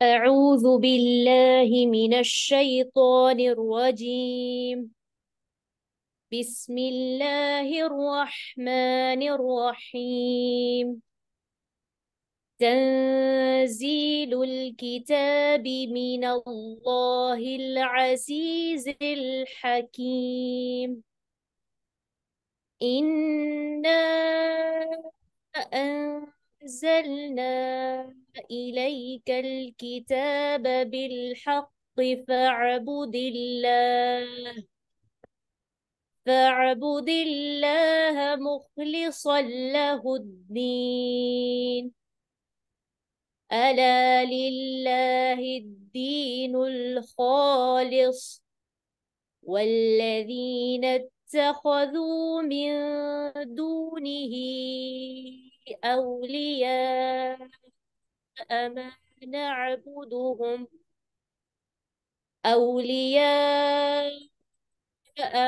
أعوذ بالله من الشيطان الرجيم. بسم الله الرحمن الرحيم. تنزيل الكتاب من الله العزيز الحكيم. إنا أنزلنا إليك الكتاب بالحق فاعبد الله مخلصا له الدين. ألا لله الدين الخالص والذين اتخذوا من دونه أولياء ما نعبدهم أولياء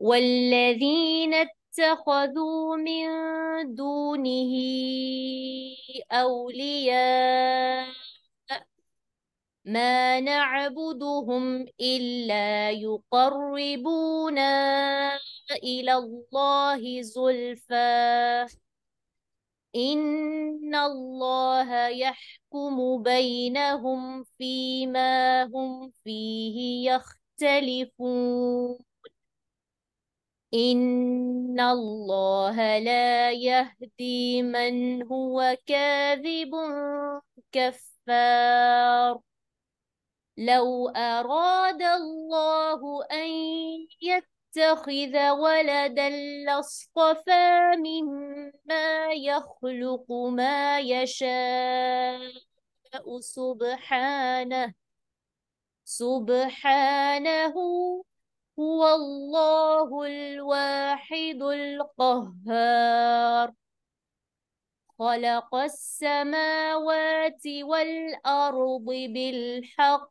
والذين اتخذوا من دونه أولياء ما نعبدهم إلا يقربونا إلى الله زلفى إن الله يحكم بينهم فيما هم فيه يختلفون إن الله لا يهدي من هو كاذب كفار. لو أراد الله أن يتخذ ولدا لاصطفى مما يخلق ما يشاء سبحانه هو الله الواحد القهار. خلق السماوات والأرض بالحق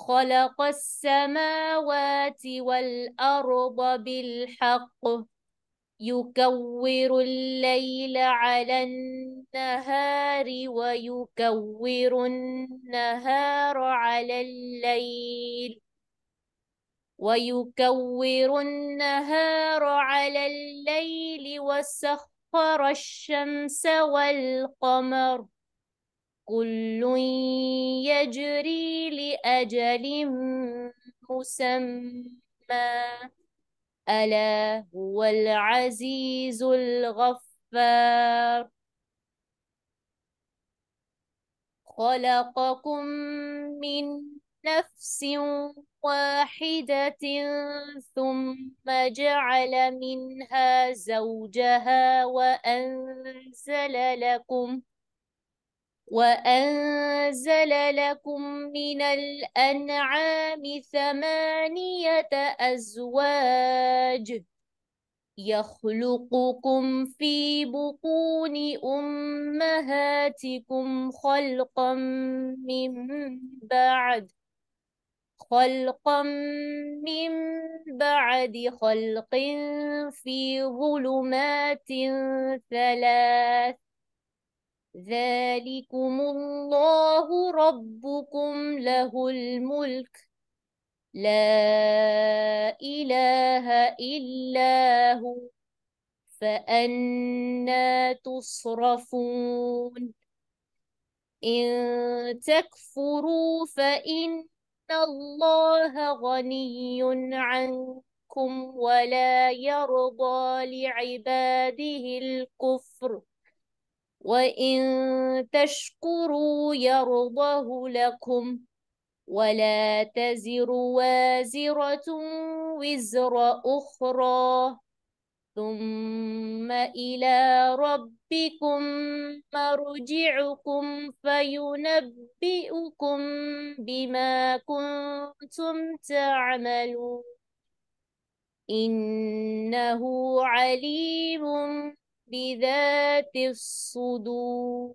خلق السماوات والأرض بالحق يكور الليل على النهار ويكور النهار على الليل وسخر الشمس والقمر كل يجري لأجل مسمى ألا هو العزيز الغفار خلقكم من نفس واحدة ثم جعل منها زوجها وأنزل لكم من الأنعام ثمانية أزواج يخلقكم في بطون أمهاتكم خلقا من بعد خلق في ظلمات ثلاث ذلكم الله ربكم له الملك لا إله إلا هو فأنى تصرفون إن تكفروا فإن الله غني عنكم ولا يرضى لعباده الكفر وإن تشكروا يرضه لكم ولا تزر وازرة وزر أخرى ثم إلى ربكم مرجعكم فينبئكم بما كنتم تعملون إنه عليم بذات الصدور.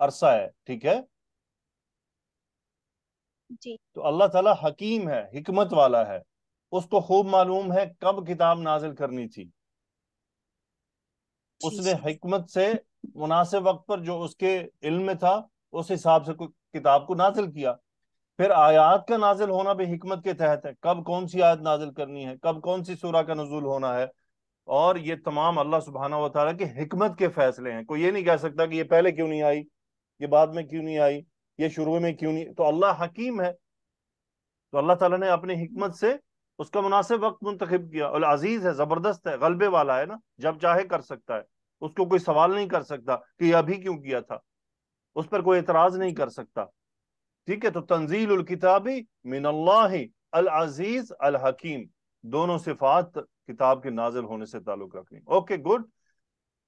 عرصہ ہے، ٹھیک ہے؟ جی تو اللہ تعالیٰ حکیم ہے، حکمت والا ہے، اس کو خوب معلوم ہے کب کتاب نازل کرنی تھی، اس جی نے سر حکمت سے مناسب وقت پر جو اس کے علم میں تھا اس حساب سے کتاب کو نازل کیا۔ پھر آیات کا نازل ہونا بھی حکمت کے تحت ہے، کب کون سی آیت نازل کرنی ہے، کب کون سی سورہ کا نزول ہونا ہے، اور یہ تمام اللہ سبحانہ و تعالیٰ کی حکمت کے فیصلے ہیں۔ کوئی یہ نہیں کہہ سکتا کہ یہ پہلے کیوں نہیں آئی، یہ بعد میں کیوں نہیں آئی، یہ شروع میں کیوں نہیں، تو اللہ حکیم ہے، تو اللہ تعالیٰ نے اپنی حکمت سے اس کا مناسب وقت منتخب کیا۔ اور عزیز ہے، زبردست ہے، غلبے والا ہے نا، جب چاہے کر سکتا ہے، اس کو کوئی سوال نہیں کر سکتا کہ یہ ابھی کیوں کیا تھا، اس پر کوئی اعتراض نہیں کر سکتا، ٹھیک ہے؟ تو تنزیل الکتاب من اللہ العزیز الحکیم، دونوں صفات کتاب کے نازل ہونے سے تعلق رکھیں۔ اوکے گڈ،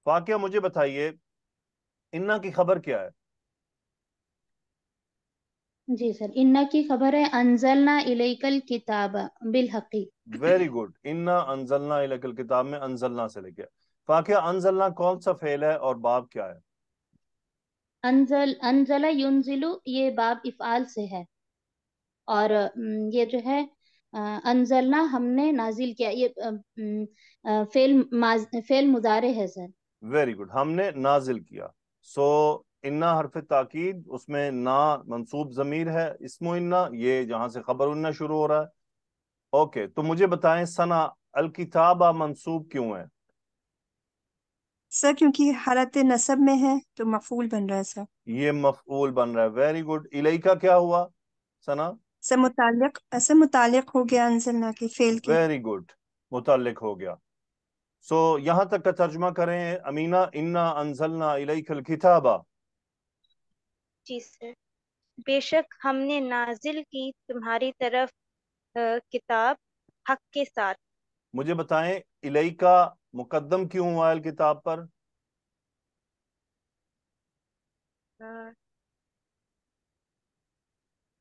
واقعہ مجھے بتائیے انا کی خبر کیا ہے؟ جی سر، انا کی خبر ہے انزلنا الیک الکتاب بالحق۔ ویری گڈ، انا انزلنا الیک الکتاب میں انزلنا سے لے کے واقعہ انزلنا کون سا فعل ہے اور باب کیا ہے؟ انزل ینزلو، یہ باب افعال سے ہے، اور یہ جو ہے انزلنا ہم نے نازل کیا، یہ فعل مضارع ہے سر۔ ویری گڈ، ہم نے نازل کیا، سو انا حرف تاکید، اس میں نا منصوب ضمیر ہے، اسم انا، یہ جہاں سے خبر انا شروع ہو رہا ہے۔ اوکے، تو مجھے بتائیں ثنا الکتابہ منصوب کیوں ہے؟ سر کیونکہ حالت نصب میں ہے تو مفعول بن رہا ہے سر۔ یہ مفعول بن رہا ہے، ویری گڈ۔ الیکا کیا ہوا ثنا؟ سر متعلق ہو گیا انزلنا کے فعل کے۔ ویری گڈ، متعلق ہو گیا۔ سو یہاں تک کا ترجمہ کریں امینہ، انا انزلنا الیک الکتابہ۔ جی سر، بے شک ہم نے نازل کی تمہاری طرف کتاب حق کے ساتھ۔ مجھے بتائیں الیکا مقدم کیوں ہوا ہے الکتاب پر؟ آ،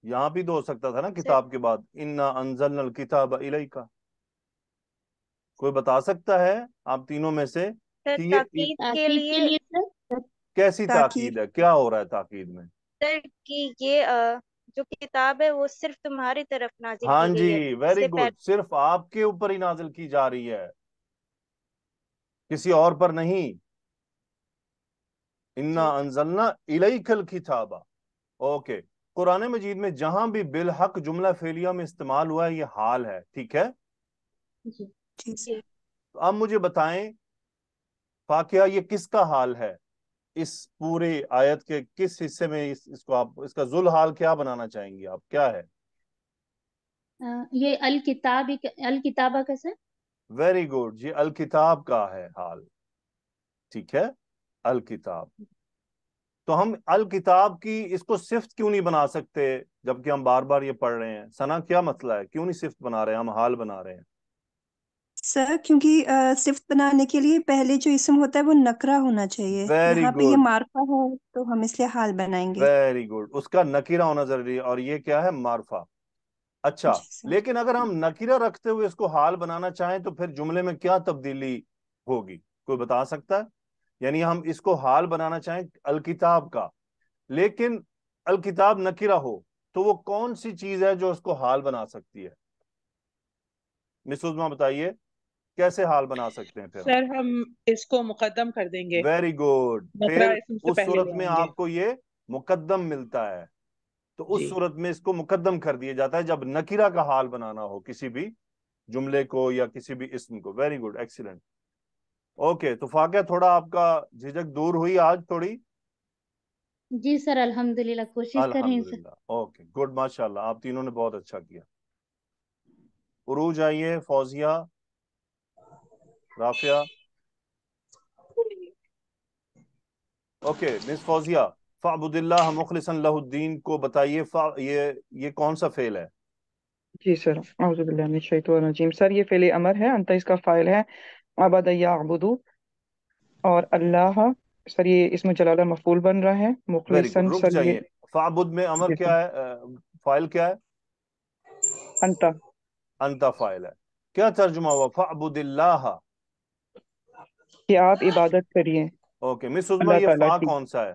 یہاں بھی تو ہو سکتا تھا نا سر کتاب کے بعد انا انزلنا الکتاب الیکا، کوئی بتا سکتا ہے آپ تینوں میں سے سر کہ یہ تاکید کے تاکید کے لیے، لیے سر، کیسی تاکید تاکید ہے، کیا ہو رہا ہے تاکید میں؟ سر کہ یہ جو کتاب ہے وہ صرف تمہاری طرف نازل ہاں کی جی، گئی ہے، اس ویری سے گڈ، پہلے۔ صرف آپ کے اوپر ہی نازل کی جا رہی ہے، کسی اور پر نہیں۔ انا جی انزلنا الیک الکتابہ، اوکے۔ قرآن مجید میں جہاں بھی بالحق جملہ فعلیہ میں استعمال ہوا ہے یہ حال ہے، ٹھیک ہے؟ جی جی جی سر۔ تو اب مجھے بتائیں واقعہ یہ کس کا حال ہے؟ اس پورے آیت کے کس حصے میں اس کو آپ اس کا ذل حال کیا بنانا چاہیں گے آپ، کیا ہے؟ یہ الکتابہ کا سر۔ ویری گڈ، یہ الکتاب کا ہے حال، ٹھیک ہے؟ الکتاب، تو ہم الکتاب کی اس کو صفت کیوں نہیں بنا سکتے جبکہ ہم بار بار یہ پڑھ رہے ہیں؟ ثنا کیا مسئلہ ہے، کیوں نہیں صفت بنا رہے ہیں، ہم حال بنا رہے ہیں؟ سر کیونکہ صفت بنانے کے لیے پہلے جو اسم ہوتا ہے وہ نکرہ ہونا چاہیے، ویری یہاں پہ یہ گڈ، معرفہ ہے تو ہم اس لیے حال بنائیں گے۔ ویری گڈ، اس کا نکرہ ہونا ضروری ہے، اور یہ کیا ہے؟ معرفہ۔ اچھا، جی سر۔ لیکن اگر ہم نکرہ رکھتے ہوئے اس کو حال بنانا چاہیں تو پھر جملے میں کیا تبدیلی ہوگی، کوئی بتا سکتا ہے؟ یعنی ہم اس کو حال بنانا چاہیں الکتاب کا، لیکن الکتاب نکرہ ہو تو وہ کون سی چیز ہے جو اس کو حال بنا سکتی ہے؟ مس عظمیٰ بتائیے کیسے حال بنا سکتے ہیں پھر ہم؟ سر ہم اس کو مقدم کر دیں گے، ویری گڈ، نکرہ پھر اسم سے اس پہلے صورت لے میں آئیں گے۔ آپ کو یہ مقدم ملتا ہے، تو اس جی صورت میں اس کو مقدم کر دیا جاتا ہے جب نکرہ کا حال بنانا ہو کسی بھی جملے کو یا کسی بھی اسم کو۔ Very good, excellent. اوکے، تو فاقہ تھوڑا آپ کا جھجک دور ہوئی آج تھوڑی؟ جی سر، الحمدللہ کوشش کر رہے ہیں سر۔ الحمدللہ، اوکے گڈ، ماشاء اللہ، آپ تینوں نے بہت اچھا کیا۔ عروج آئیے، فوزیہ، رافعہ۔ اوکے مس فوزیہ، فَاعْبُدِ اللَّهَ مُخْلِصًا لَهُ الدِّينَ کو بتائیے، یہ کون سا فعل ہے؟ جی سر، اعوذ باللہ من الشیطان الرجیم۔ سر یہ فعل امر ہے، انت اس کا فاعل ہے، عبد یعبدو، اور اللہ سر یہ اسم جلالہ مفعول بن رہا ہے، ویری گڈ، مخلصاً رک سر یہ جائیے، فَاعْبُد میں امر جی سر، کیا ہے، فاعل کیا ہے؟ انت انت فاعل ہے، کیا ترجمہ ہوا فَاعْبُدِ اللَّهَ؟ کہ آپ عبادت کریے اوکے، مس عظمیٰ اللہ یہ تعالیٰ فا کی۔ کون سا ہے؟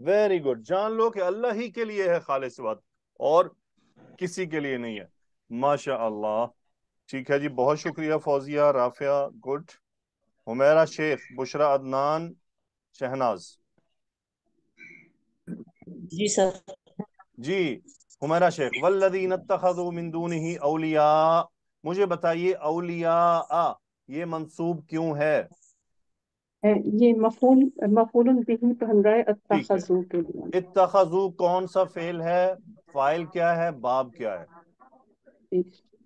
Very good. جان لو کہ اللہ ہی کے لیے ہے خالص بات اور کسی کے لیے نہیں ہے. ماشاء اللہ. ٹھیک ہے جی, بہت شکریہ فوزیہ, رافعہ, گڈ. حمیرہ شیخ, بشرا عدنان, شہناز. جی سر. جی حمیرہ شیخ. والذین اتخذوا من دونہ اولیاء, مجھے بتائیے اولیاء یہ منصوب کیوں ہے؟ یہ مفعول بھی بن رہا ہے ٹھیک ہے. اتخذو کے لیے. اتخذوا کون سا فعل ہے؟ فاعل کیا ہے؟ باب کیا ہے؟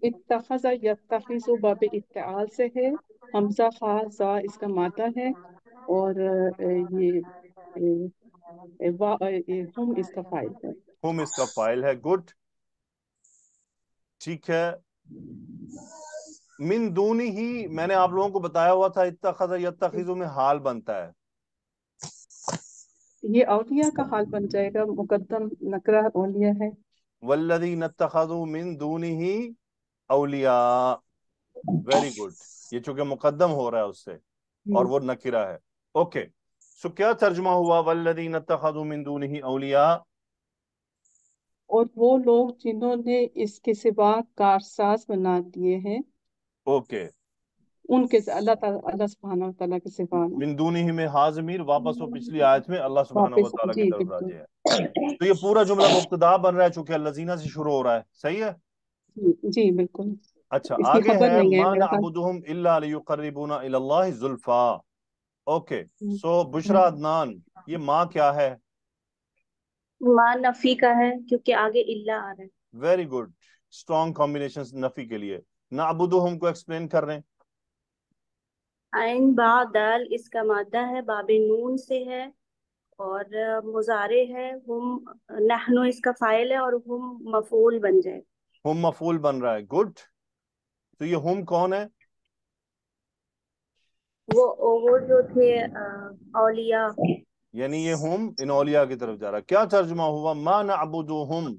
اتخذ یتخذ باب افتعال سے ہے. حمزہ خا زا اس کا مادہ ہے اور یہ ہم اس کا فاعل ہے. ہم اس کا فاعل ہے. گڈ. ٹھیک ہے. من دونی ہی میں نے آپ لوگوں کو بتایا ہوا تھا اتخذ یتخذ میں حال بنتا ہے. یہ اولیاء کا حال بن جائے گا, مقدم نکرہ اولیاء ہے. والذین اتخذوا من دونہ اولیاء. Very good. یہ چونکہ مقدم ہو رہا ہے اس سے اور وہ نکرہ ہے. اوکے. سو کیا ترجمہ ہوا والذین اتخذوا من دونہ اولیاء؟ اور وہ لوگ جنہوں نے اس کے سوا کارساز بنا دیے ہیں. اوکے. ان کے اللہ سبحانہ و تعالیٰ کے سوا. من دونہ میں ہا ضمیر واپس ہو پچھلی آیت میں اللہ سبحانہ و واپس تعالیٰ کی جی طرف بالکل. راجع ہے. تو یہ پورا جملہ مبتدا بن رہا ہے چونکہ الذین سے شروع ہو رہا ہے. صحیح ہے. جی بالکل. اچھا اس کی آگے خبر ہے نہیں ہے ما میرے خیال. نعبدہم الا لیقربونا الی اللہ زلفا. اوکے. سو بشرا عدنان, یہ ماں کیا ہے؟ ماں نفی کا ہے کیونکہ آگے اللہ آ رہا ہے. Very good. اسٹرانگ کمبینیشن نفی کے لیے. نعبدہم کو ایکسپلین کر رہے ہیں. عین با دال اس کا مادہ ہے, باب نون سے ہے اور مضارع ہے. ہم نحنو اس کا فاعل ہے اور ہم مفعول بن جائے. ہم مفعول بن رہا ہے. گڈ. تو یہ ہم کون ہے؟ وہ جو تھے اولیاء. یعنی یہ ہم ان اولیاء کی طرف جا رہا ہے. کیا ترجمہ ہوا ما نعبدہم؟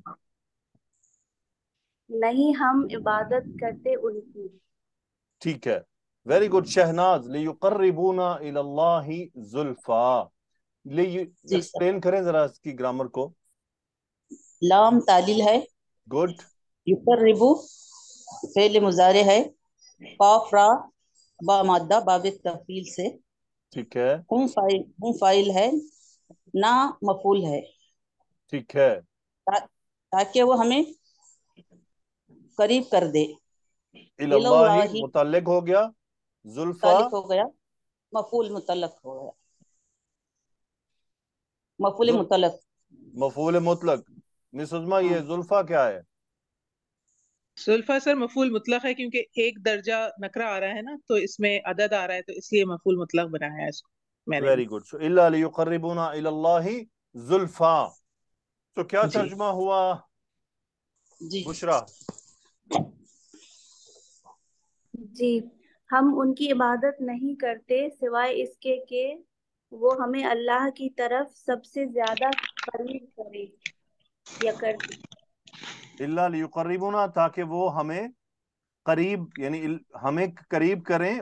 نہیں ہم عبادت کرتے ان کی. ٹھیک ہے. Very good. شہناز لیقربونا الی اللہ زلفا. جی سر. ایکسپلین کریں ذرا اس کی گرامر کو. لام تعلیل ہے. گڈ. یقربو فعل مضارع ہے. قاف را با مادہ باب تفعیل سے. ٹھیک ہے. ہم فاعل ہے, نا مفعول ہے. ٹھیک ہے. تاکہ وہ ہمیں قریب کر دے. الی اللہ متعلق ہو گیا. زلفا متعلق ہو گیا, مفعول متعلق ہو گیا. مفعول مطلق. مفعول مطلق. مس عظما یہ زلفا کیا ہے؟ زلفا سر مفعول مطلق ہے کیونکہ ایک درجہ نکرہ آ رہا ہے نا, تو اس میں عدد آ رہا ہے تو اس لیے مفعول مطلق بنایا ہے اس کو میں نے. Very good. سو الا لیقربونا الی اللہ زلفا. تو کیا جی. ترجمہ ہوا جی بشرا؟ جی ہم ان کی عبادت نہیں کرتے سوائے اس کے کہ وہ ہمیں اللہ کی طرف سب سے زیادہ قریب کرے یا کر دے. الا لیقربونا تاکہ وہ ہمیں قریب یعنی ہمیں قریب کریں,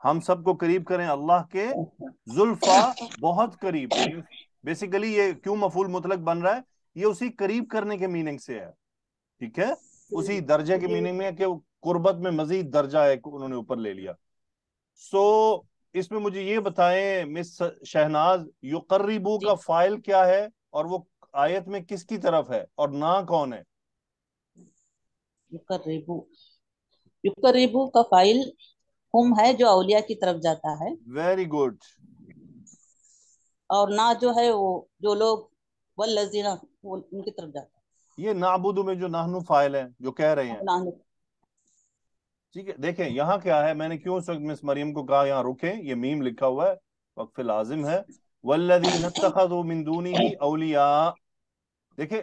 ہم سب کو قریب کریں اللہ کے. زلفا بہت قریب. بیسیکلی یہ کیوں مفعول مطلق بن رہا ہے؟ یہ اسی قریب کرنے کے میننگ سے ہے. ٹھیک ہے. اسی درجے کے میننگ میں کہ قربت میں مزید درجہ ہے انہوں نے اوپر لے لیا. سو اس میں مجھے یہ بتائیں مس شہناز, یقربو کا فاعل کیا ہے اور وہ آیت میں کس کی طرف ہے اور نا کون ہے؟ یقربو کا فاعل ہم ہے جو اولیاء کی طرف جاتا ہے. Very good. اور نا جو ہے وہ جو لوگ والذین ان کی طرف جاتا ہے. یہ نعبد میں جو نحنو فاعل ہے جو کہہ رہے ہیں. ٹھیک ہے. دیکھیں یہاں کیا ہے, میں نے کیوں اس وقت مس مریم کو کہا یہاں رکیں, یہ میم لکھا ہوا ہے, وقف لازم ہے. والذین اتخذوا من دونہ اولیاء. دیکھیں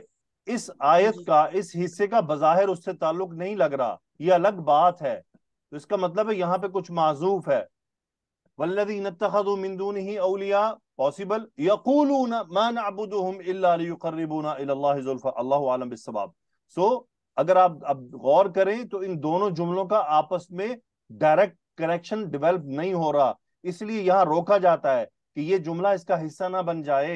اس آیت کا اس حصے کا بظاہر اس سے تعلق نہیں لگ رہا, یہ الگ بات ہے. تو اس کا مطلب ہے یہاں پہ کچھ معذوف ہے. والذین اتخذوا من دونہ اولیاء پاسبل. یقولون ما نعبدهم الا لیقربونا الی اللہ زلفا. اللہ اعلم بالصواب. سو اگر آپ اب غور کریں تو ان دونوں جملوں کا آپس میں ڈائریکٹ کنیکشن ڈیولپ نہیں ہو رہا, اس لیے یہاں روکا جاتا ہے کہ یہ جملہ اس کا حصہ نہ بن جائے.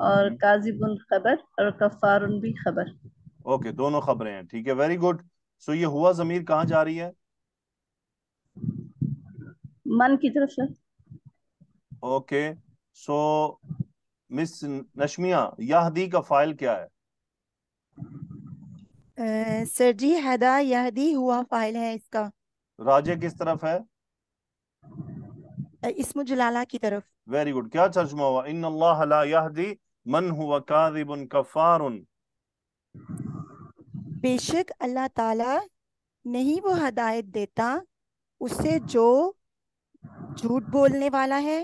اور کاذب خبر اور کفار بھی خبر. اوکے دونوں خبریں ہیں، ٹھیک ہے، ویری گڈ. سو یہ ہوا ضمیر کہاں جا رہی ہے؟ من کی طرف سے. اوکے سو مس نشمیہ، یہدی کا فائل کیا ہے؟ سر جی ہدا یہدی ہوا فائل ہے اس کا. راجع کس طرف ہے؟ اسم جلالہ کی طرف. Very good. کیا ترجمہ ہوا؟ ان اللہ لا یہدی من ہوا کاذب کفار. بے شک اللہ تعالی نہیں وہ ہدایت دیتا اسے جو جھوٹ بولنے والا ہے،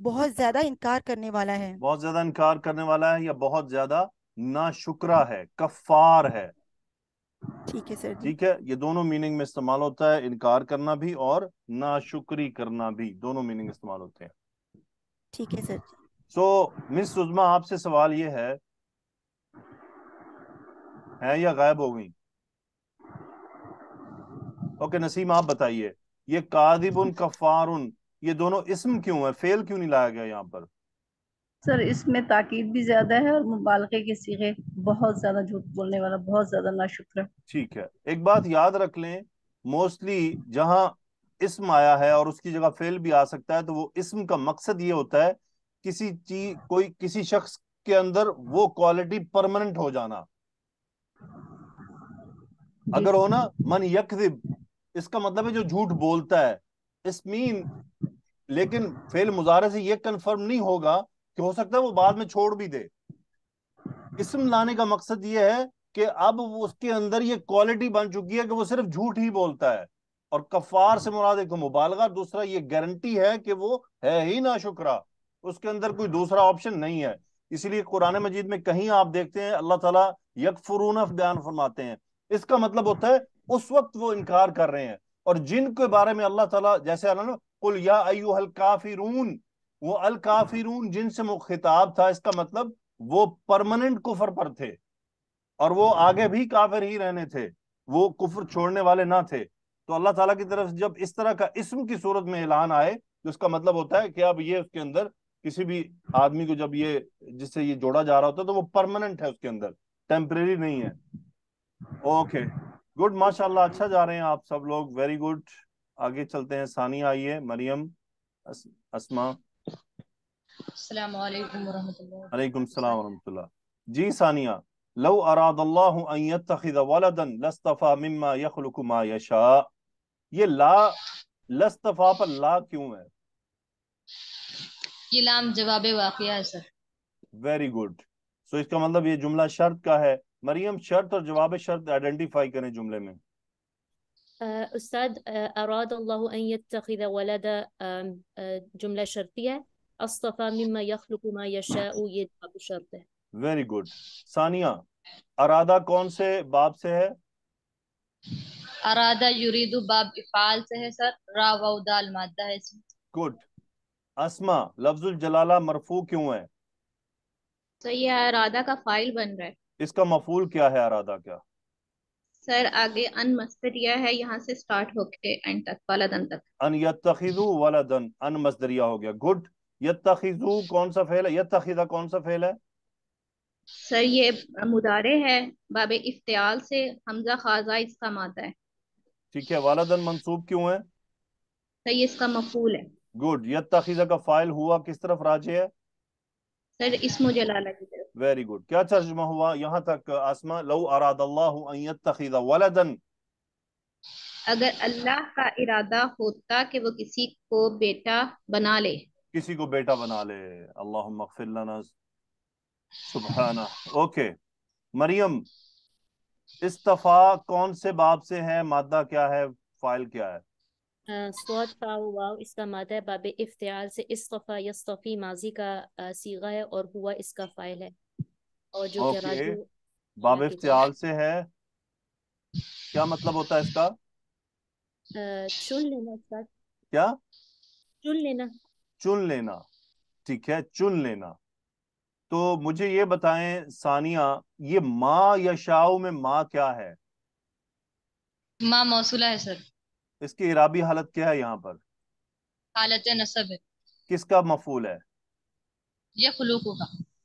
بہت زیادہ انکار کرنے والا ہے. بہت زیادہ انکار کرنے والا ہے یا بہت زیادہ ناشکرا ہے، کفار ہے. ٹھیک ہے سر جی. ٹھیک ہے، یہ دونوں میننگ میں استعمال ہوتا ہے، انکار کرنا بھی اور ناشکری کرنا بھی، دونوں میننگ استعمال ہوتے ہیں. ٹھیک ہے سر جی. سو مس سزما آپ سے سوال یہ ہے یا غائب ہو گئی؟ اوکے نسیم آپ بتائیے، یہ کاذب کفار یہ دونوں اسم کیوں ہے، فعل کیوں نہیں لایا گیا یہاں پر؟ سر اس میں تاکید بھی زیادہ ہے اور مبالغے کے صیغے، بہت زیادہ جھوٹ بولنے والا، بہت زیادہ ناشکرا. ٹھیک ہے، ایک بات یاد رکھ لیں، موسٹلی جہاں اسم آیا ہے اور اس کی جگہ فعل بھی آ سکتا ہے تو وہ اسم کا مقصد یہ ہوتا ہے کسی چیز، کوئی کسی شخص کے اندر وہ کوالٹی پرماننٹ ہو جانا. اگر ہو نا من یکذب، اس کا مطلب ہے جو جھوٹ بولتا ہے، اسمین. لیکن فعل مضارع سے یہ کنفرم نہیں ہوگا کہ ہو سکتا ہے وہ بعد میں چھوڑ بھی دے. اسم لانے کا مقصد یہ ہے کہ اب اس کے اندر یہ کوالٹی بن چکی ہے کہ وہ صرف جھوٹ ہی بولتا ہے. اور کفار سے مراد ایک مبالغہ، دوسرا یہ گارنٹی ہے کہ وہ ہے ہی ناشکرا، اس کے اندر کوئی دوسرا آپشن نہیں ہے. اسی لیے قرآن مجید میں کہیں آپ دیکھتے ہیں اللہ تعالیٰ یکفرون بیان فرماتے ہیں، اس کا مطلب ہوتا ہے اس وقت وہ انکار کر رہے ہیں. اور جن کے بارے میں اللہ تعالیٰ جیسے قل یا ایھا الکافرون، وہ الکافرون جن سے خطاب تھا، اس کا مطلب وہ پرماننٹ کفر پر تھے اور وہ آگے بھی کافر ہی رہنے تھے، وہ کفر چھوڑنے والے نہ تھے. تو اللہ تعالیٰ کی طرف جب اس طرح کا اسم کی صورت میں اعلان آئے تو اس کا مطلب ہوتا ہے کہ اب یہ اس کے اندر کسی بھی آدمی کو جب یہ جس سے یہ جوڑا جا رہا ہوتا ہے تو وہ پرماننٹ ہے، اس کے اندر ٹیمپریری نہیں ہے. اوکے گڈ، ماشاء اللہ اچھا جا رہے ہیں آپ سب لوگ، ویری گڈ. آگے چلتے ہیں، ثانیہ آئیے، مریم، اسما. السلام علیکم ورحمۃ اللہ. علیکم السلام ورحمۃ اللہ. جی ثانیہ، لو اراد اللہ ان يتخذ ولدا لاصطفى مما يخلق ما يشاء، یہ لا لاصطفى پر لا کیوں ہے؟ یہ لام جواب واقعہ ہے سر. Very good. سو اس کا مطلب یہ جملہ شرط کا ہے. مریم شرط اور جواب شرط آئیڈینٹیفائی کریں جملے میں. استاذ اراد اللہ ان يتخذ ولدا جملہ شرطی ہے، اصطفى مما يخلق ما يشاء یہ جواب شرط ہے. Very good. ثانیہ، ارادہ کون سے باب سے ہے؟ ارادہ یریدو باب افعال سے ہے سر، را واو دال مادہ ہے اس میں. گڈ. اسما، لفظ الجلالہ مرفوع کیوں ہے؟ تو یہ ارادہ کا فائل بن رہا ہے. اس کا مفعول کیا ہے ارادہ کا؟ سر آگے ان مصدریہ ہے، یہاں سے سٹارٹ ہو کے اینڈ تک، ولدن تک. ان یتخذو ولدن، ان مصدریہ ہو گیا. گڈ. یتخذو کون سا فعل ہے؟ یتخذہ کون سا فعل ہے؟ سر یہ مضارع ہے، باب افتعال سے، حمزہ خاصہ اس کا مادہ ہے. ٹھیک ہے. ولدن منصوب کیوں ہے؟ سر یہ اس کا مفعول ہے. گڈ. یتخذہ کا فاعل ہوا کس طرف راجع ہے؟ سر اسم جلالہ کی طرف. Very good. کیا ترجمہ ہوا یہاں تک اسما؟ لو اراد اللہ ان یتخذ ولدن، اگر اللہ کا ارادہ ہوتا کہ وہ کسی کو بیٹا بنا لے. کسی کو بیٹا بنا لے. اللہم اغفر لنا سبحانہ. اوکے. مریم، استفا کون سے باب سے ہے؟ مادہ کیا ہے؟ فائل کیا ہے؟ صاد فا واو اس کا مادہ ہے، باب افتعال سے. اصطفى یصطفی ماضی کا صیغہ ہے اور ہوا اس کا فاعل ہے، اور جو کہ اوکے. راجع باب افتعال سے ہے، کیا مطلب ہوتا ہے اس کا؟ چن لینا استاد. کیا؟ چن لینا. چن لینا. ٹھیک ہے، چن لینا. تو مجھے یہ بتائیں ثانیہ، یہ ما یشاء میں ما کیا ہے؟ ما موصولہ ہے سر. اس کی اعرابی حالت کیا ہے یہاں پر؟ حالت نصب ہے. کس کا مفعول ہے؟ یخلقہ کا.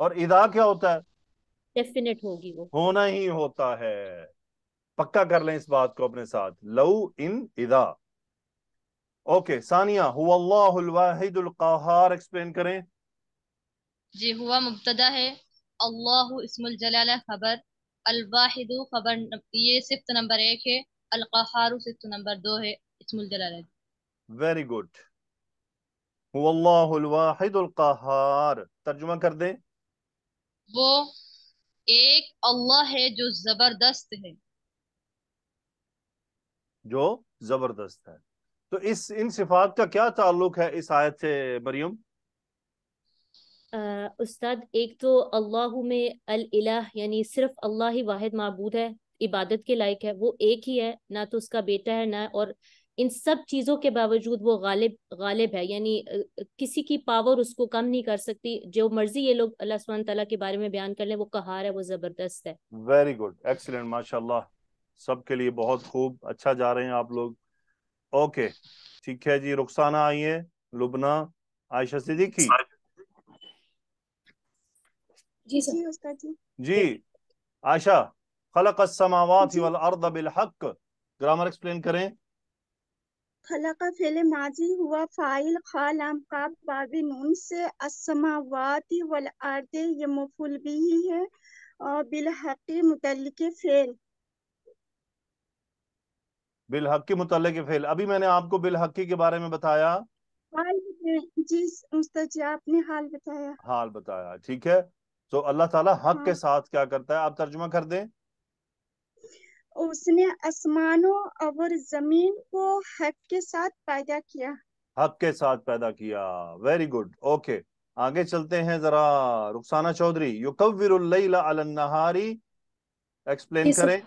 اور اذا کیا ہوتا ہے؟ ڈیفینیٹ ہوگی وہ، ہونا ہی ہوتا ہے. پکا کر لیں اس بات کو اپنے ساتھ، لو ان اذا. اوکے ثانیہ، هو اللہ الواحد القہار ایکسپلین کریں. جی ہوا مبتدا ہے، اللہ اسم الجلالہ خبر، الواحد خبر، یہ صفت نمبر 1 ہے، القہار صفت نمبر 2 ہے اسم الجلالہ. Very good. هو اللہ الواحد القہار ترجمہ کر دیں. وہ ایک اللہ ہے جو زبردست ہے. جو زبردست ہے. تو ان صفات کا کیا تعلق ہے اس آیت سے مریم؟ استاد ایک تو اللہ میں الالہ یعنی صرف اللہ ہی واحد معبود ہے، عبادت کے لائق ہے، وہ ایک ہی ہے، نہ تو اس کا بیٹا ہے نہ، اور ان سب چیزوں کے باوجود وہ غالب ہے، یعنی کسی کی پاور اس کو کم نہیں کر سکتی، جو مرضی یہ لوگ اللہ سبحانہ تعالیٰ کے بارے میں بیان کر لیں، وہ قہار ہے، وہ زبردست ہے. ویری گڈ، ایکسلنٹ، ماشاء اللہ، سب کے لیے بہت خوب، اچھا جا رہے ہیں آپ لوگ. اوکے ٹھیک ہے جی. رخسانہ آئیے، لبنہ، عائشہ صدیقی. جی سر. جی استاد جی. جی عائشہ، خلق السماوات والارض بالحق، گرامر ایکسپلین کریں. خلق فعل ماضی ہوا، فاعل خا لام قاف باب نون سے، السماوات والارض یہ مفعول بھی ہے، اور بالحق متعلق فعل. بالحق کے متعلق فعل. ابھی میں نے آپ کو بالحقی کے بارے میں بتایا، حال جی استاد جی آپ نے حال بتایا. حال بتایا، ٹھیک ہے. تو اللہ تعالیٰ حق ہاں، کے ساتھ کیا کرتا ہے؟ آپ ترجمہ کر دیں. اس نے آسمانوں اور زمین کو حق کے ساتھ پیدا کیا. حق کے ساتھ پیدا کیا. Very good. اوکے آگے چلتے ہیں ذرا. رخسانہ چودھری، یکور اللیل علی النہاری ایکسپلین جی سر. کریں.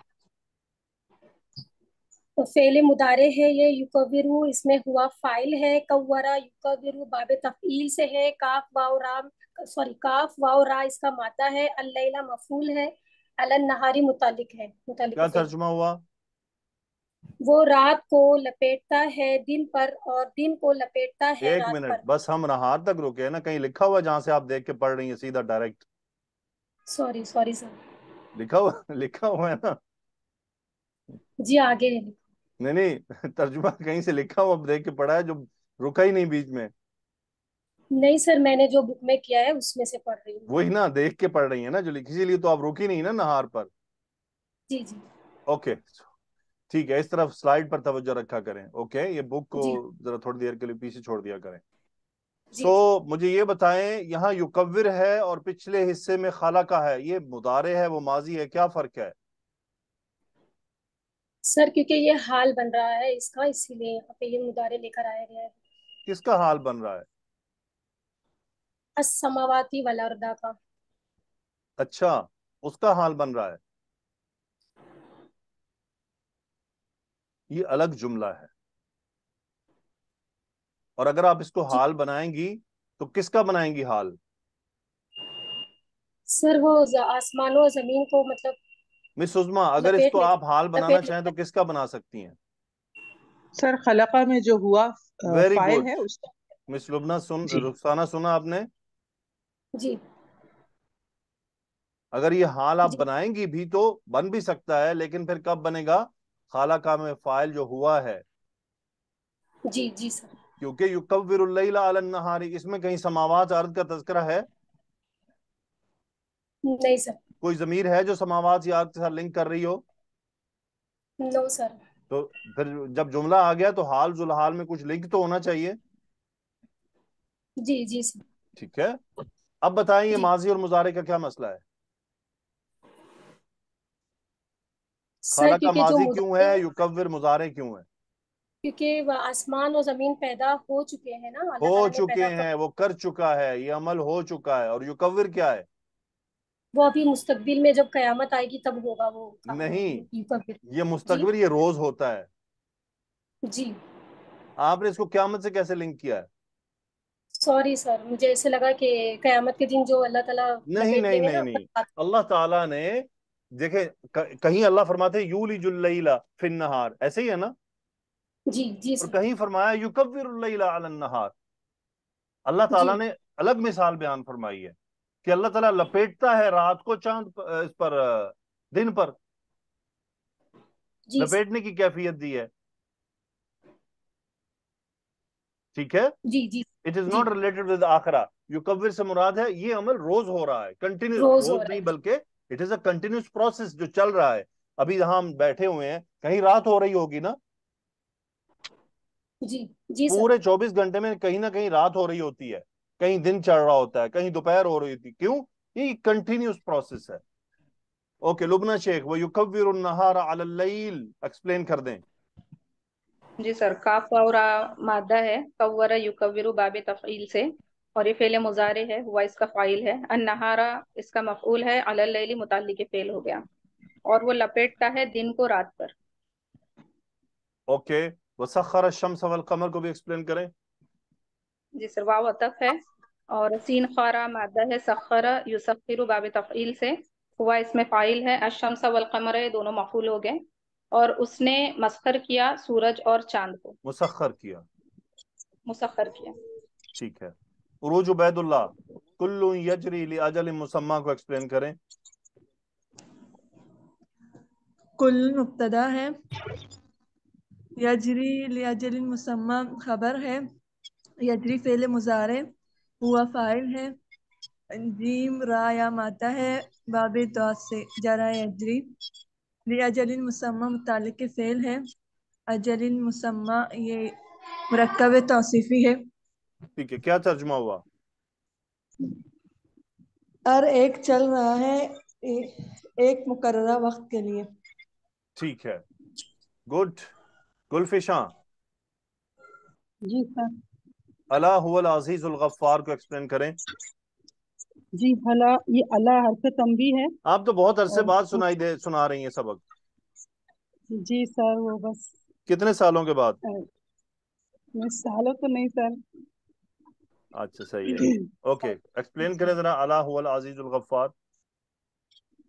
فعل مضارع ہے یہ، یکورو اس میں ہوا فاعل ہے، کورا یکورو باب تفعیل سے ہے، کاف واو را اس کا مادہ ہے، اللیلہ مفعول ہے، علی النہاری متعلق ہے، متعلق کیا فعل. ترجمہ ہوا؟ وہ رات کو لپیٹتا ہے دن پر، اور دن کو لپیٹتا ہے ایک رات پر. منٹ بس، ہم نہار تک رکے ہیں نا، کہیں لکھا ہوا جہاں سے آپ دیکھ کے پڑھ رہی ہیں سیدھا ڈائریکٹ سوری سر. لکھا ہوا ہے نا. جی آگے ہے. نہیں ترجمہ کہیں سے لکھا ہوا دیکھ کے پڑھا ہے جو رکا ہی نہیں بیچ میں. نہیں سر، میں نے جو بک میں کیا ہے اس میں سے پڑھ رہی ہوں. وہی نا دیکھ کے پڑھ رہی ہیں نا جو لکھی، اسی لیے تو آپ رکی نہیں نا نہار پر. جی جی اوکے ٹھیک ہے، اس طرف سلائیڈ پر توجہ رکھا کریں. اوکے یہ بک کو جی ذرا تھوڑی دیر کے لیے پیچھے چھوڑ دیا کریں. جی سو مجھے یہ بتائیں، یہاں یکور ہے اور پچھلے حصے میں خالق ہے، یہ مضارع ہے وہ ماضی ہے، کیا فرق ہے؟ سر کیونکہ یہ حال بن رہا ہے اس کا، اسی لیے یہاں پہ یہ مضارع لے کر آیا گیا ہے. کس کا حال بن رہا ہے؟ السماواتی والارض کا. اچھا اس کا حال بن رہا ہے، یہ الگ جملہ ہے. اور اگر آپ اس کو جی حال بنائیں گی تو کس کا بنائیں گی حال؟ سر وہ آسمانوں اور زمین کو مطلب مس عظما، اگر اس لپیٹ کو لیتا آپ حال بنانا چاہیں تو کس کا بنا سکتی ہیں؟ سر خلقہ میں جو ہوا ویری فاعل گڈ. ہے اس کا. مس لبنہ جی رخسانہ سنا آپ نے؟ جی اگر یہ حال آپ جی بنائیں گی بھی تو بن بھی سکتا ہے، لیکن پھر کب بنے گا؟ خالقہ میں فاعل جو ہوا ہے، جی جی سر. کیونکہ یکور اللیل علی النہاری، اس میں کہیں سماوات ارض کا تذکرہ ہے؟ نہیں سر. کوئی ضمیر ہے جو سماوات یا ارض کے ساتھ لنک کر رہی ہو؟ نو سر. تو پھر جب جملہ آ گیا تو حال ذو الحال میں کچھ لنک تو ہونا چاہیے. جی جی سر. ٹھیک ہے، اب بتائیں یہ جی ماضی اور مضارع کا کیا مسئلہ ہے؟ سر خالقہ کیونکہ جو ماضی کیوں مضارع ہے، یکور مضارع کیوں ہے؟ کیونکہ وہ آسمان اور زمین پیدا ہو چکے ہیں نا، اللہ ہو تعالیٰ نے چکے پیدا ہیں، وہ کر چکا ہے، یہ عمل ہو چکا ہے. اور یکور کیا ہے؟ وہ ابھی مستقبل میں جب قیامت آئے گی تب ہوگا وہ نہیں، یکور. یہ جی مستقبل، یہ روز ہوتا ہے. جی آپ نے اس کو قیامت سے کیسے لنک کیا ہے؟ سوری سر، مجھے ایسے لگا کہ قیامت کے دن جو اللہ تعالیٰ نہیں لپیٹ نہیں لیں گے نا نہیں نہیں، اللہ تعالیٰ نے دیکھیں کہیں اللہ فرماتے ہیں یولج اللیل فی النہار، ایسے ہی ہے نا؟ جی جی اور سر. کہیں فرمایا یکور اللیل علی النہار. اللہ جی تعالیٰ نے الگ مثال بیان فرمائی ہے کہ اللہ تعالیٰ لپیٹتا ہے رات کو چاند اس پر دن پر. لپیٹنے کی کیفیت دی ہے. ٹھیک ہے. جی جی اٹ از جی ناٹ ریلیٹڈ ود آخرہ. یکور سے مراد ہے یہ عمل روز ہو رہا ہے, کنٹینیوس, روز ہو روز رہا نہیں ہے. بلکہ it is a continuous process جو چل رہا ہے. ابھی یہاں ہم بیٹھے ہوئے ہیں, کہیں رات ہو رہی ہوگی نا, جی جی سر. پورے 24 گھنٹے میں کہیں نہ کہیں رات ہو رہی ہوتی ہے, کہیں دن چڑھ رہا ہوتا ہے, کہیں دوپہر ہو رہی ہوتی. کیوں؟ یہ کنٹینیوس پروسیس ہے. اوکے لبنہ شیخ, وَيُكَوِّرُ النَّهَارَ عَلَى اللَّيْلِ ایکسپلین کر دیں. جی سر, کاف اور مادہ ہے, کور یکور باب تفعیل سے, اور یہ فعل مضارع ہے, ہوا اس کا فاعل ہے. النہارا اس کا مفعول ہے, علی اللیل متعلق فعل ہو گیا, اور وہ لپیٹتا ہے دن کو رات پر. اوکے, وسخر الشمس والقمر کو بھی ایکسپلین کریں. جی سر, واو عطف ہے, اور سین خارا مادہ ہے, سخر یسخر باب تفعیل سے, ہوا اس میں فاعل ہے. الشمس والقمر دونوں مفعول ہو گئے, اور اس نے مسخر کیا سورج اور چاند کو, مسخر کیا, مسخر کیا. ٹھیک ہے. عروج عبید اللہ, کل یجری لاجل مسمى کو ایکسپلین کریں. کل مبتدا ہے, یجری لاجل مسمى خبر ہے, یجری فعل مضارع, ہوا فاعل ہے, جیم را یا مادہ ہے, باب دعا سے جرا یجری, لاجل مسمى متعلق فعل ہے, اجل مسمى یہ مرکب توصیفی ہے. ٹھیک ہے, کیا ترجمہ ہوا؟ ہر ایک چل رہا ہے ایک مقررہ وقت کے لیے. ٹھیک ہے, گڈ. گلفشاں, جی سر. الا هو العزیز الغفار کو ایکسپلین کریں. جی ہلا, یہ اللہ حرف تنبیہ ہے. آپ تو بہت عرصے اور بعد سنا رہی ہیں سبق. جی سر, وہ بس کتنے سالوں کے بعد؟ سالوں تو نہیں سر. اچھا صحیح ہے. اوکے, ایکسپلین کریں ذرا. الا هو العزیز الغفار.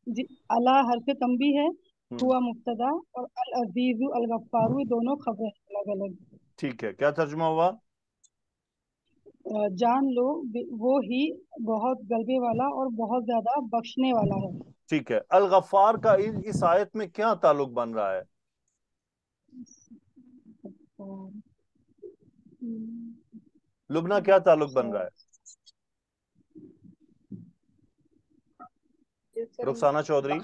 جی, اللہ حرف تنبیہ ہے, ہوا مبتدا, اور العزیز الغفار دونوں خبر الگ الگ. ٹھیک ہے, کیا ترجمہ ہوا؟ جان لو وہ ہی بہت غلبے والا اور بہت زیادہ بخشنے والا ہے. ٹھیک ہے. الغفار کا اس آیت میں کیا تعلق بن رہا ہے؟ لبنہ کیا تعلق بن رہا ہے؟ رخسانہ چودھری.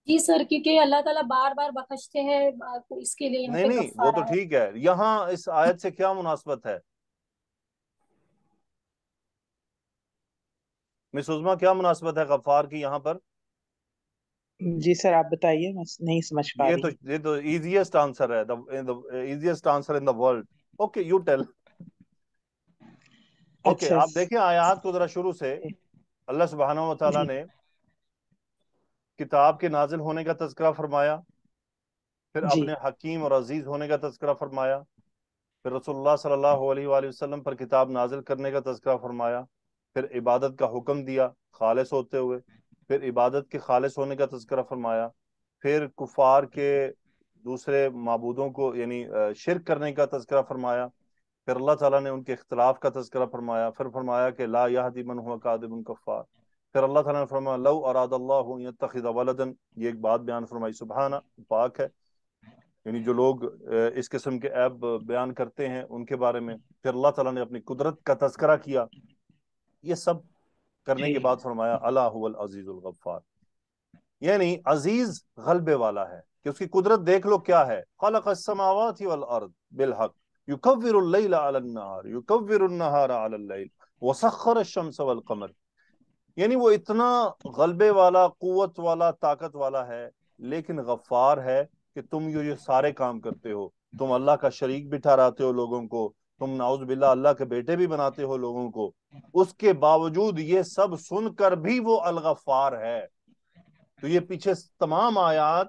جی سر, کیونکہ اللہ تعالیٰ بار بار بخشتے ہیں, اس کے لیے یہاں پہ نہیں, وہ تو غفار ہے. ٹھیک ہے. یہاں اس آیت سے کیا مناسبت ہے؟ مس عظمیٰ, کیا مناسبت ہے غفار کی یہاں پر؟ جی سر, آپ بتائیے, میں نہیں سمجھ پا رہی. یہ تو ایزیسٹ آنسر ہے, easiest answer in the world. Okay, you tell. Okay, آپ دیکھیں آیات کو ذرا شروع سے. اللہ سبحانہ و تعالیٰ نے کتاب کے نازل ہونے کا تذکرہ فرمایا, پھر اپنے حکیم اور عزیز ہونے کا تذکرہ فرمایا, پھر رسول اللہ صلی اللہ علیہ وآلہ وسلم پر کتاب نازل کرنے کا تذکرہ فرمایا, پھر عبادت کا حکم دیا خالص ہوتے ہوئے, پھر عبادت کے خالص ہونے کا تذکرہ فرمایا, پھر کفار کے دوسرے معبودوں کو یعنی شرک کرنے کا تذکرہ فرمایا, پھر اللہ تعالیٰ نے ان کے اختلاف کا تذکرہ فرمایا, پھر فرمایا کہ لا یہدی من ہوا کاذب کفار, پھر اللہ تعالیٰ نے فرمایا لو اراد اللہ ان یتخذ ولدا, یہ ایک بات بیان فرمائی, سبحانہ, پاک ہے, یعنی جو لوگ اس قسم کے عیب بیان کرتے ہیں ان کے بارے میں. پھر اللہ تعالیٰ نے اپنی قدرت کا تذکرہ کیا. یہ سب کرنے کے بعد فرمایا الا هو العزیز الغفار, یعنی عزیز غلبے والا ہے کہ اس کی قدرت دیکھ لو کیا ہے. خلق السماوات والارض بالحق یکور اللیل علی النہار یکور النہار علی اللیل وسخر الشمس والقمر, یعنی وہ اتنا غلبے والا, قوت والا, طاقت والا ہے, لیکن غفار ہے کہ تم یہ سارے کام کرتے ہو. تم اللہ کا شریک بھی ٹھہراتے ہو لوگوں کو, تم نعوذ باللہ اللہ کے بیٹے بھی بناتے ہو لوگوں کو, اس کے باوجود یہ سب سن کر بھی وہ الغفار ہے. تو یہ پیچھے تمام آیات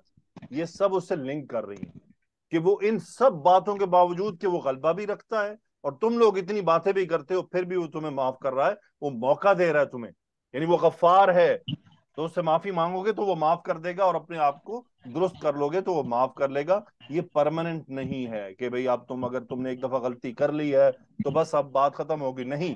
یہ سب اسے لنک کر رہی ہیں کہ وہ ان سب باتوں کے باوجود کہ وہ غلبہ بھی رکھتا ہے, اور تم لوگ اتنی باتیں بھی کرتے ہو, پھر بھی وہ تمہیں معاف کر رہا ہے, وہ موقع دے رہا ہے تمہیں. یعنی وہ غفار ہے, تو اس سے معافی مانگو گے تو وہ معاف کر دے گا, اور اپنے آپ کو درست کر لو گے تو وہ معاف کر لے گا. یہ پرماننٹ نہیں ہے کہ بھئی اب اگر تم نے ایک دفعہ غلطی کر لی ہے تو بس اب بات ختم ہوگی. نہیں,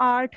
8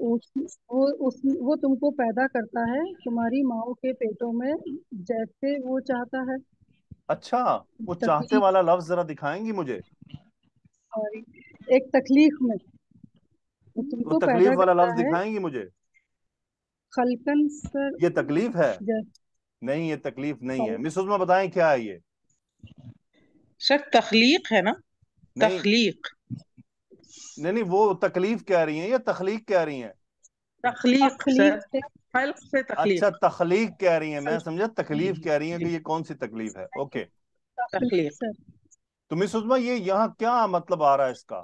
وہ تم کو پیدا کرتا ہے تمہاری ماؤں کے پیٹوں میں جیسے وہ چاہتا ہے. اچھا، وہ چاہتے تخلیق والا لفظ ذرا دکھائیں گی مجھے؟ اور ایک تخلیق میں وہ تم وہ کو تکلیف پیدا والا کرتا لفظ ہے دکھائیں گی مجھے؟ خلقن سر یہ تکلیف ہے؟ جیسے نہیں، یہ تکلیف نہیں ہے. مس عظمیٰ بتائیں کیا ہے یہ؟ سر تخلیق ہے نا، نہیں تخلیق. نہیں، وہ تکلیف کہہ رہی ہیں یا تخلیق کہہ رہی ہیں؟ تخلیق سر، خلق سے اچھا، تخلیق. تخلیق کہہ رہی ہیں، میں سمجھا تکلیف کہہ رہی ہیں کہ یہ کون سی تکلیف ہے. اوکے، تخلیق. تو مس عظمیٰ یہ یہاں کیا مطلب آ رہا ہے اس کا؟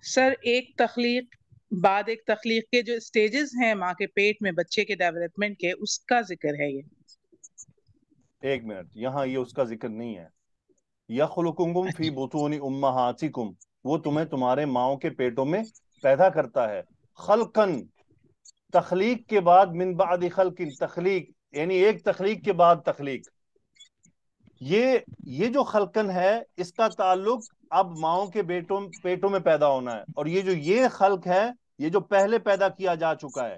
سر ایک تخلیق بعد ایک تخلیق کے جو سٹیجز ہیں ماں کے پیٹ میں بچے کے ڈیولپمنٹ کے، اس کا ذکر ہے یہ. ایک منٹ، یہاں یہ اس کا ذکر نہیں ہے. یخلقکم فی بطون امہاتکم، وہ تمہیں تمہارے ماؤں کے پیٹوں میں پیدا کرتا ہے. خلقن، تخلیق کے بعد، من بعد خلق، تخلیق یعنی ایک تخلیق کے بعد تخلیق. یہ جو خلقن ہے اس کا تعلق اب ماؤں کے پیٹوں میں پیدا ہونا ہے، اور یہ جو یہ خلق ہے یہ جو پہلے پیدا کیا جا چکا ہے،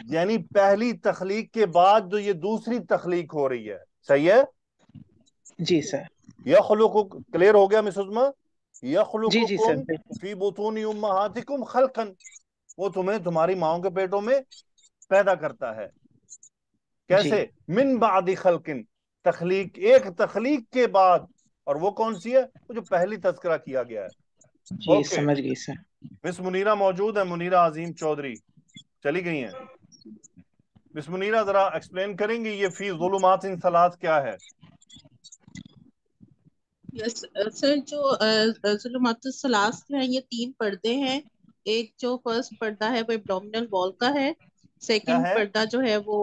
یعنی پہلی تخلیق کے بعد جو یہ دوسری تخلیق ہو رہی ہے. صحیح ہے؟ جی سر. یخلق، کلیئر ہو گیا مس عظمیٰ؟ جی یخلقکم سر. فی بطون امہاتکم خلقن، وہ تمہیں تمہاری ماؤں کے پیٹوں میں پیدا کرتا ہے. کیسے؟ من بعد خلق، تخلیق، ایک تخلیق کے بعد. اور وہ کون سی ہے؟ وہ جو پہلی تذکرہ کیا گیا ہے. جی سمجھ گئی سر. مس منیرہ موجود ہے، منیرہ عظیم چودھری چلی گئی ہیں. مس منیرہ ذرا ایکسپلین کریں گی یہ فی ظلمات ثلاث کیا ہے؟ سر جو ظلمات الثلاث جو ہیں یہ 3 پردے ہیں. ایک جو فرسٹ پردہ ہے وہ ایبڈومینل وال کا ہے. سیکنڈ پردہ جو ہے وہ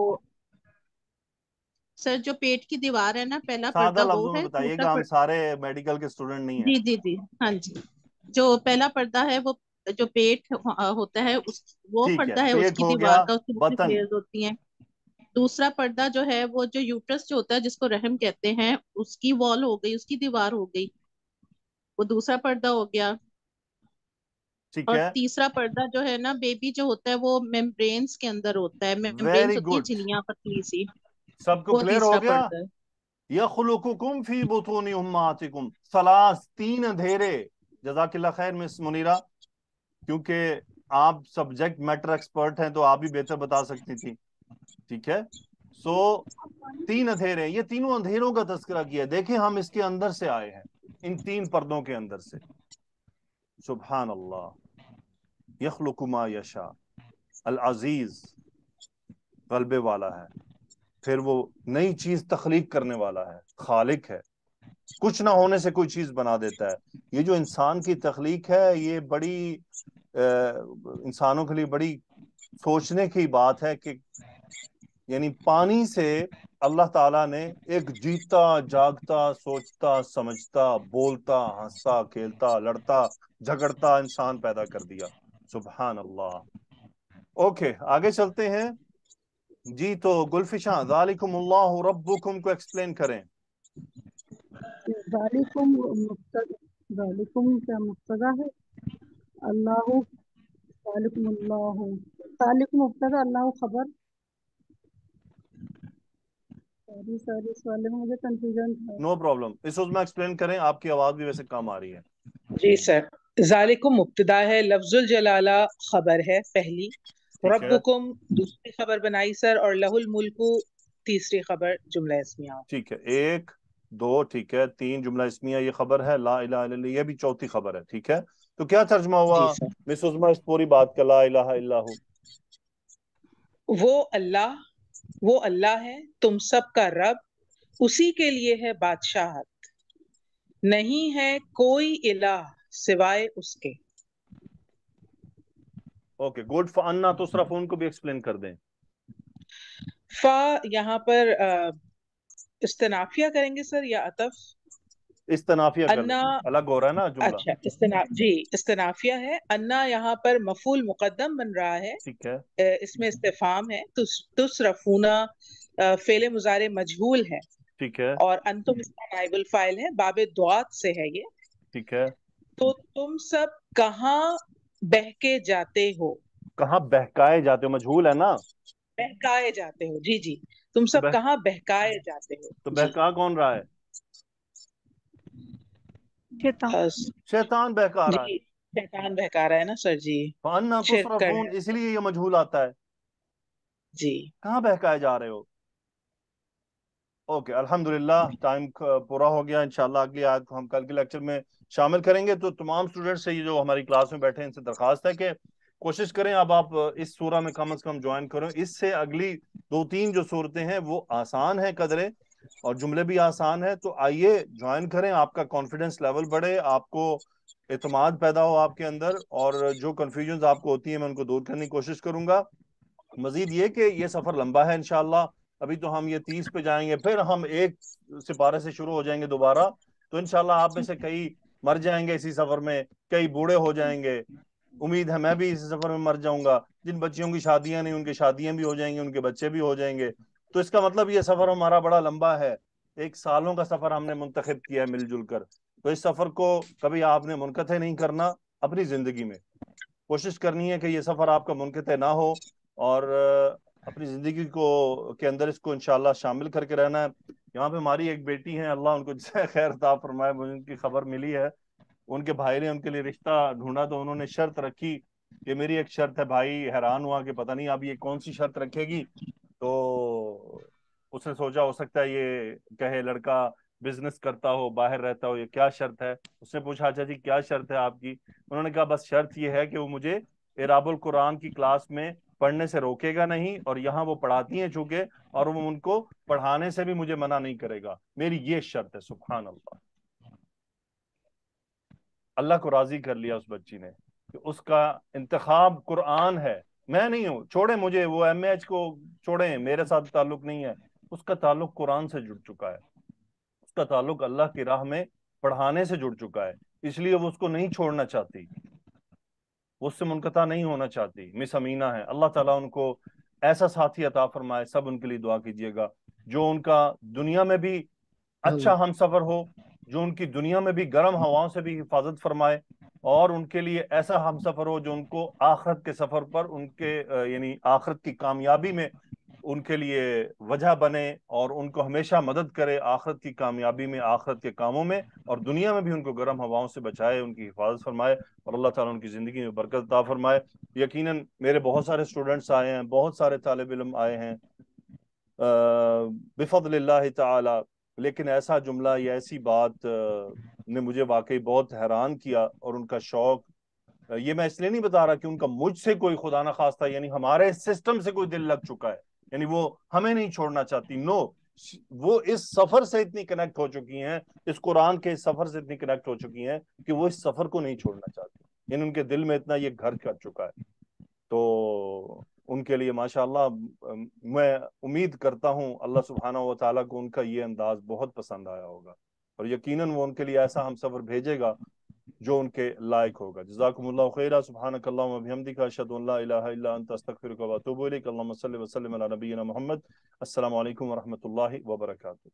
سر جو پیٹ کی دیوار ہے نا، پہلا سادہ پردہ وہ لفظوں میں ہے. بتائیے دوسرا گا، ہم سارے میڈیکل کے اسٹوڈنٹ نہیں ہیں. جی ہاں جی. جو پہلا پردہ ہے وہ جو پیٹ ہوتا ہے وہ ٹھیک ہے، پردہ ہے اس پیٹ کی ہو دیوار گیا، کا، اس کی بطن. لیئرز ہوتی ہیں. دوسرا پردہ جو ہے وہ جو یوٹرس جو ہوتا ہے جس کو رحم کہتے ہیں، اس کی وال ہو گئی، اس کی دیوار ہو گئی، وہ دوسرا پردہ ہو گیا. ٹھیک اور ہے، تیسرا پردہ جو ہے نا بیبی جو ہوتا ہے وہ میمبرینز کے اندر ہوتا ہے. میمبرینز ویری ہوتی ہیں گڈ. جھلیاں پتلی سی، سب کو وہ کلیئر تیسرا ہو گیا؟ پردہ ہے. یخلقکم فی بطون امہاتکم ثلاث، 3 اندھیرے. جزاک اللہ خیر مس منیرہ، کیونکہ آپ سبجیکٹ میٹر ایکسپرٹ ہیں تو آپ بھی بہتر بتا سکتی تھی. ٹھیک ہے، 3 اندھیرے، یہ تینوں اندھیروں کا تذکرہ کیا. دیکھیں ہم اس کے اندر سے آئے ہیں، ان 3 پردوں کے اندر سے. سبحان اللہ. یخلق ما یشاء، العزیز، غلبے والا ہے. پھر وہ نئی چیز تخلیق کرنے والا ہے، خالق ہے، کچھ نہ ہونے سے کوئی چیز بنا دیتا ہے. یہ جو انسان کی تخلیق ہے یہ بڑی انسانوں کے لیے بڑی سوچنے کی بات ہے کہ یعنی پانی سے اللہ تعالیٰ نے ایک جیتا جاگتا سوچتا سمجھتا بولتا ہنستا کھیلتا لڑتا جھگڑتا انسان پیدا کر دیا. سبحان اللہ. اوکے، آگے چلتے ہیں. جی تو گلفشاں، ذالکم اللہ ربکم کو ایکسپلین کریں. ذالکم کا مبتدا ہے، اللہ ذالکم اللہ، ذالکم مبتدا، اللہ خبر. ساری اس والے میں مجھے کنفیوژن تھا. نو پرابلم، اس میں ایکسپلین کریں، آپ کی آواز بھی ویسے کم آ رہی ہے. جی سر. ذالکم مبتدا ہے، لفظ الجلالہ خبر ہے پہلی، ربکم دوسری خبر بنائی سر، اور لہ الملک تیسری خبر جملہ اسمیہ. ٹھیک ہے، 1 2 ٹھیک ہے، 3 جملہ اسمیہ یہ خبر ہے، لا الہ الا اللہ یہ بھی چوتھی خبر ہے. ٹھیک ہے، تو کیا ترجمہ ہوا مس عظمیٰ اس پوری بات کا؟ لا الہ الا ہو، وہ اللہ ہے تم سب کا رب، اسی کے لیے ہے بادشاہت، نہیں ہے کوئی الہ سوائے اس کے. Okay good. فانا تو صرف ان کو بھی ایکسپلین کر دیں. فا یہاں پر استنافیہ کریں گے سر یا عطف؟ استنافیہ کر دیں، الگ ہو رہا ہے نا جملہ. اچھا جی استنافیہ ہے. انا یہاں پر مفعول مقدم بن رہا ہے، ٹھیک ہے، اس میں استفہام ہے. تصرفونا فعل مضارع مجہول ہے، ٹھیک ہے، اور انتم اس کا نائب الفاعل ہے، باب دعات سے ہے یہ. ٹھیک ہے. تو تم سب کہاں بہکے جاتے ہو؟ کہاں بہکائے جاتے ہو، مجہول ہے نا، بہکائے جاتے ہو، جی جی، تم تو سب کہاں بہکائے جاتے ہو؟ تو جی بہکا کون رہا ہے؟ شیطان شیطان بہکا رہا ہے۔ جی شیطان بہکا رہا ہے نا سر جی، فَأَنَّا شرک کر تُصْرَفُونَ، رہے اسی لیے یہ مجہول آتا ہے، جی۔ کہاں بہکائے جا رہے ہو؟ اوکے الحمدللہ ٹائم پورا ہو گیا، انشاءاللہ اگلی آیت کو ہم کل کے لیکچر میں شامل کریں گے۔ تو تمام اسٹوڈنٹ سے یہ جو ہماری کلاس میں بیٹھے ہیں ان سے درخواست ہے کہ کوشش کریں اب آپ اس سورہ میں کم از کم جوائن کریں، اس سے اگلی 2-3 جو صورتیں ہیں وہ آسان ہیں قدرے اور جملے بھی آسان ہیں، تو آئیے جوائن کریں، آپ کا کانفیڈنس لیول بڑھے، آپ کو اعتماد پیدا ہو آپ کے اندر، اور جو کنفیوژنز آپ کو ہوتی ہیں میں ان کو دور کرنے کی کوشش کروں گا۔ مزید یہ کہ یہ سفر لمبا ہے انشاءاللہ، ابھی تو ہم یہ 30 پہ جائیں گے، پھر ہم ایک سپارے سے شروع ہو جائیں گے دوبارہ، تو انشاءاللہ آپ میں سے کئی مر جائیں گے اسی سفر میں، کئی بوڑھے ہو جائیں گے، امید ہے میں بھی اسی سفر میں مر جاؤں گا، جن بچیوں کی شادیاں نہیں ان کی شادیاں بھی ہو جائیں گی، ان کے بچے بھی ہو جائیں گے، تو اس کا مطلب یہ سفر ہمارا بڑا لمبا ہے، 1 سالوں کا سفر ہم نے منتخب کیا ہے مل جل کر، تو اس سفر کو کبھی آپ نے منقطع نہیں کرنا اپنی زندگی میں، کوشش کرنی ہے کہ یہ سفر آپ کا منقطع نہ ہو، اور اپنی زندگی کے اندر اس کو انشاءاللہ شامل کر کے رہنا ہے۔ یہاں پہ ہماری ایک بیٹی ہیں، اللہ ان کو جزائے خیر عطا فرمائے، مجھے ان کی خبر ملی ہے، ان کے بھائی نے ان کے لیے رشتہ ڈھونڈا تو انہوں نے شرط رکھی، یہ میری ایک شرط ہے، بھائی حیران ہوا کہ پتہ نہیں اب یہ کون سی شرط رکھے گی، تو اس نے سوچا ہو سکتا ہے یہ کہے لڑکا بزنس کرتا ہو باہر رہتا ہو، یہ کیا شرط ہے؟ اس نے پوچھا اچھا جی کیا شرط ہے آپ کی؟ انہوں نے کہا بس شرط یہ ہے کہ وہ مجھے اعراب القرآن کی کلاس میں پڑھنے سے روکے گا نہیں، اور یہاں وہ پڑھاتی ہیں چونکہ، اور وہ ان کو پڑھانے سے بھی مجھے منع نہیں کرے گا، میری یہ شرط ہے۔ سبحان اللہ، اللہ کو راضی کر لیا اس بچی نے کہ اس کا انتخاب قرآن ہے، میں نہیں ہوں، چھوڑیں مجھے وہ ایم اے ایچ کو چھوڑیں، میرے ساتھ تعلق نہیں ہے، اس کا تعلق قرآن سے جڑ چکا ہے، اس کا تعلق اللہ کی راہ میں پڑھانے سے جڑ چکا ہے، اس لیے وہ اس کو نہیں چھوڑنا چاہتی، وہ اس سے منقطع نہیں ہونا چاہتی۔ مس امینہ ہے، اللہ تعالیٰ ان کو ایسا ساتھی عطا فرمائے، سب ان کے لیے دعا کیجیے گا جو ان کا دنیا میں بھی اچھا ہم سفر ہو، جو ان کی دنیا میں بھی گرم ہواؤں سے بھی حفاظت فرمائے، اور ان کے لیے ایسا ہم سفر ہو جو ان کو آخرت کے سفر پر ان کے یعنی آخرت کی کامیابی میں ان کے لیے وجہ بنے، اور ان کو ہمیشہ مدد کرے آخرت کی کامیابی میں، آخرت کے کاموں میں، اور دنیا میں بھی ان کو گرم ہواؤں سے بچائے، ان کی حفاظت فرمائے، اور اللہ تعالیٰ ان کی زندگی میں برکت عطا فرمائے۔ یقیناً میرے بہت سارے اسٹوڈنٹس آئے ہیں، بہت سارے طالب علم آئے ہیں بفضل اللہ تعالی، لیکن ایسا جملہ یا ایسی بات نے مجھے واقعی بہت حیران کیا، اور ان کا شوق، یہ میں اس لیے نہیں بتا رہا کہ ان کا مجھ سے کوئی خدا نہ خواستہ یعنی ہمارے سسٹم سے کوئی دل لگ چکا ہے، یعنی وہ ہمیں نہیں چھوڑنا چاہتی، نو، وہ اس سفر سے اتنی کنیکٹ ہو چکی ہیں، اس قرآن کے اس سفر سے اتنی کنیکٹ ہو چکی ہیں کہ وہ اس سفر کو نہیں چھوڑنا چاہتی، یعنی ان کے دل میں اتنا یہ گھر کر چکا ہے، تو ان کے لیے ماشاءاللہ میں امید کرتا ہوں اللہ سبحانہ و تعالیٰ کو ان کا یہ انداز بہت پسند آیا ہوگا، اور یقیناً وہ ان کے لیے ایسا ہم سفر بھیجے گا جو ان کے لائق ہوگا۔ جزاکم اللہ خیرا، سبحانک اللہم و بحمدک، اشہد ان لا الہ الا انت، استغفرک و اتوب الیک، اللہم صلی وسلم علی نبینا محمد۔ السلام علیکم ورحمۃ اللہ وبرکاتہ۔